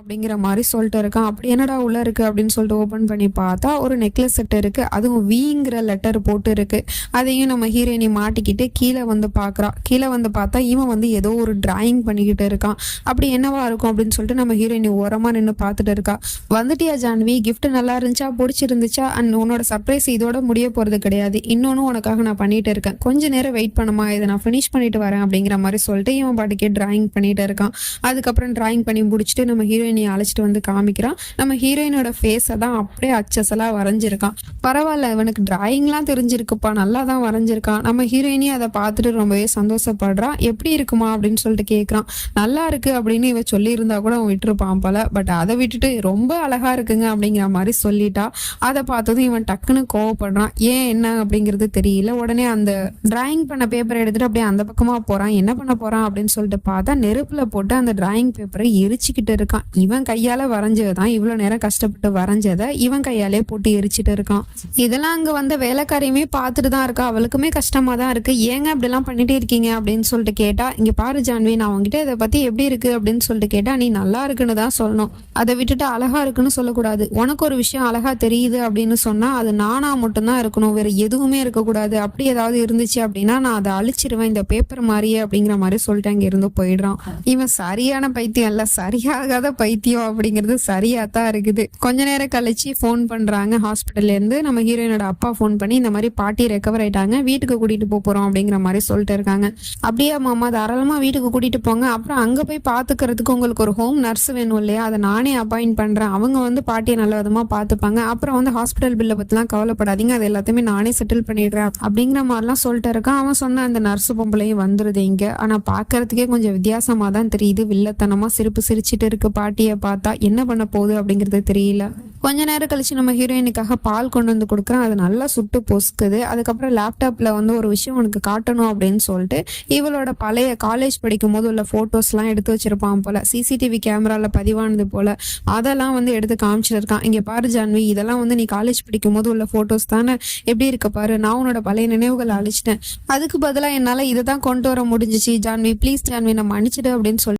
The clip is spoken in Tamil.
அப்படிங்கிற மாரி சொல்லிட்டு இருக்கான். அப்படி என்னடா உள்ள இருக்கு அப்படின்னு சொல்லிட்டு ஓப்பன் பண்ணி பார்த்தா, ஒரு நெக்லஸ் செட் இருக்கு. அதுவும் விங்கிற லெட்டர் போட்டு இருக்கு. அதையும் நம்ம ஹீரோயினி மாட்டிக்கிட்டு கீழ வந்து பார்க்குறா. கீழ வந்து பார்த்தா, இவன் வந்து ஏதோ ஒரு டிராயிங் பண்ணிக்கிட்டு இருக்கான். அப்படி என்னவா இருக்கும் அப்படின்னு சொல்லிட்டு நம்ம ஹீரோயினி ஓரமா நின்னு பார்த்துட்டு இருக்கா. "வந்துட்டியா ஜான்வி? கிஃப்ட் நல்லா இருந்துச்சா? புடிச்சிருந்துச்சா? அண்ட் உன்னோட சர்ப்ரைஸ் இதோட முடிய போறது கிடையாது. இன்னொன்னும் உனக்காக நான் பண்ணிட்டு இருக்கேன். கொஞ்ச நேரம் வெயிட் பண்ணுமா, இதை நான் ஃபினிஷ் பண்ணிட்டு வரேன்" அப்படிங்கிற மாரி சொல்லிட்டு இவன் பாட்டுக்கே டிராயிங் பண்ணிட்டு இருக்கான். அதுக்கப்புறம் டிராயிங் பண்ணி முடிச்சுட்டு நம்ம ஹீரோயினியை அழைச்சிட்டு வந்து காமிக்கிறான். நம்ம ஹீரோயினோட ஃபேஸை தான் அப்படியே அச்சசலா வரைஞ்சிருக்கான். பரவாயில்ல, இவனுக்கு டிராயிங்லாம் தெரிஞ்சிருக்குப்பா, நல்லா தான் வரைஞ்சிருக்கான். நம்ம ஹீரோயினி அதை பார்த்துட்டு ரொம்பவே சந்தோஷப்படுறான். எப்படி இருக்குமா அப்படின்னு சொல்லிட்டு கேட்குறான். நல்லா இருக்கு அப்படின்னு இவ சொல்லியிருந்தா கூட அவன் விட்டுருப்பான் போல. பட் அதை விட்டுட்டு ரொம்ப அழகா இருக்குங்க அப்படிங்கிற மாதிரி சொல்லிட்டா. அதை பார்த்ததும் இவன் டக்குன்னு கோவப்படுறான். ஏன் என்ன அப்படிங்கிறது தெரியல. உடனே அந்த டிராயிங் பண்ண பேப்பரை எடுத்துட்டு அப்படியே அந்த பக்கமா போறான். என்ன பண்ண போறான் அப்படின்னு சொல்லிட்டு பார்த்தா, நெருப்புல போட்டு அந்த டிராயிங் பேப்பரை எரிச்சுக்கிட்டு இருக்கான். இவன் கையால வரைஞ்சதுதான், இவ்வளவு நேரம் கஷ்டப்பட்டு வரைஞ்சதை இவன் கையாலே போட்டு எரிச்சிட்டு இருக்கான். இதெல்லாம் அங்க வந்த வேலைக்காரியுமே பார்த்துட்டு தான் இருக்கா. அவளுக்குமே கஷ்டமா தான் இருக்கு. ஏங்க இப்படிலாம் பண்ணிட்டே இருக்கீங்க அப்படின்னு சொல்லிட்டு கேட்டா, இங்க பாரு ஜான்வி, நான் உங்ககிட்ட இதை பத்தி எப்படி இருக்கு அப்படின்னு சொல்லிட்டு கேட்டா, நீ நல்லா இருக்குன்னு தான் சொல்லணும். அதை விட்டுட்டு அழகா இருக்குன்னு சொல்லக்கூடாது. உனக்கு ஒரு விஷயம் அழகா தெரியுது அப்படின்னு சொன்னா அது நானா மட்டும்தான் இருக்கணும், வேற எதுவுமே இருக்கக்கூடாது. அப்படி ஏதாவது இருந்துச்சு அப்படின்னா நான் அதை அழிச்சிருவேன், இந்த பேப்பர் மாதிரியே அப்படிங்கிற மாதிரி சொல்லிட்டு அங்க இருந்து போயிடுறான். இவன் சரியான பைத்தியம் இல்ல, சரியாகாத பைத்தியம் அப்படிங்கிறது சரியா தான் இருக்குது. கொஞ்ச நேரம் கழிச்சு ஃபோன் பண்றாங்க ஹாஸ்பிட்டல்ல இருந்து. நம்ம ஹீரோயினோட அப்பா ஃபோன் பண்ணி இந்த மாதிரி பாட்டி ரெக்கவர் ஆயிட்டாங்க, வீட்டுக்கு கூட்டிட்டு போறோம் அப்படிங்கிற மாதிரி சொல்லிட்டு இருக்காங்க. அப்படியே மாமா, தாராளமா வீட்டுக்கு கூட்டிட்டு போங்க. அப்புறம் அங்க போய் பாத்துக்கிறதுக்கு உங்களுக்கு ஒரு ஹோம் நர்ஸ் வேணும் இல்லையா, அதை நானே அப்பாயிண்ட் பண்றேன். அவங்க வந்து பாட்டியை நல்ல விதமா பாத்துப்பாங்க. அப்புறம் வந்து ஹாஸ்பிட்டல் பில்லை பத்திலாம் கவலைப்படாதீங்க, அது எல்லாத்தையுமே நானே செட்டில் பண்ணிடுறேன் அப்படிங்கிற மாதிரிலாம் சொல்லிட்டு இருக்கான். அவன் சொன்ன அந்த நர்ஸ் பொம்பளையும் வந்துருது இங்க. ஆனா பாக்குறதுக்கே கொஞ்சம் வித்தியாசமா தான் தெரியுது. வில்லத்தனமா சிரிப்பு சிரிச்சிட்டு இருக்கு. பாட்டியை பார்த்தா என்ன பண்ண போகுது அப்படிங்கிறது தெரியல. கொஞ்ச நேரம் கழிச்சு நம்ம ஹீரோயினுக்காக பால் கொண்டு வந்து கொடுக்குறான். அது நல்லா சுட்டு பொசுக்குது. அதுக்கப்புறம் லேப்டாப்ல வந்து ஒரு விஷயம் உனக்கு காட்டணும் அப்படின்னு சொல்லிட்டு இவளோட பழைய காலேஜ் படிக்கும் போது உள்ள போட்டோஸ்லாம் எடுத்து வச்சிருப்பான் போல, சிசிடிவி கேமரால பதிவானது போல. அதெல்லாம் வந்து எடுத்து காமிச்சிருக்கான். இங்க பாரு ஜான்வி, இதெல்லாம் வந்து நீ காலேஜ் படிக்கும் போது உள்ள போட்டோஸ் தானே, எப்படி இருக்க பாரு. நான் உன்னோட பழைய நினைவுகளை அழிச்சிட்டேன், அதுக்கு பதிலா என்னால இதை தான் கொண்டு வர முடிஞ்சிச்சு. ஜான்வி ப்ளீஸ் ஜான்வி, நான் மன்னிச்சிடு அப்படின்னு சொல்லி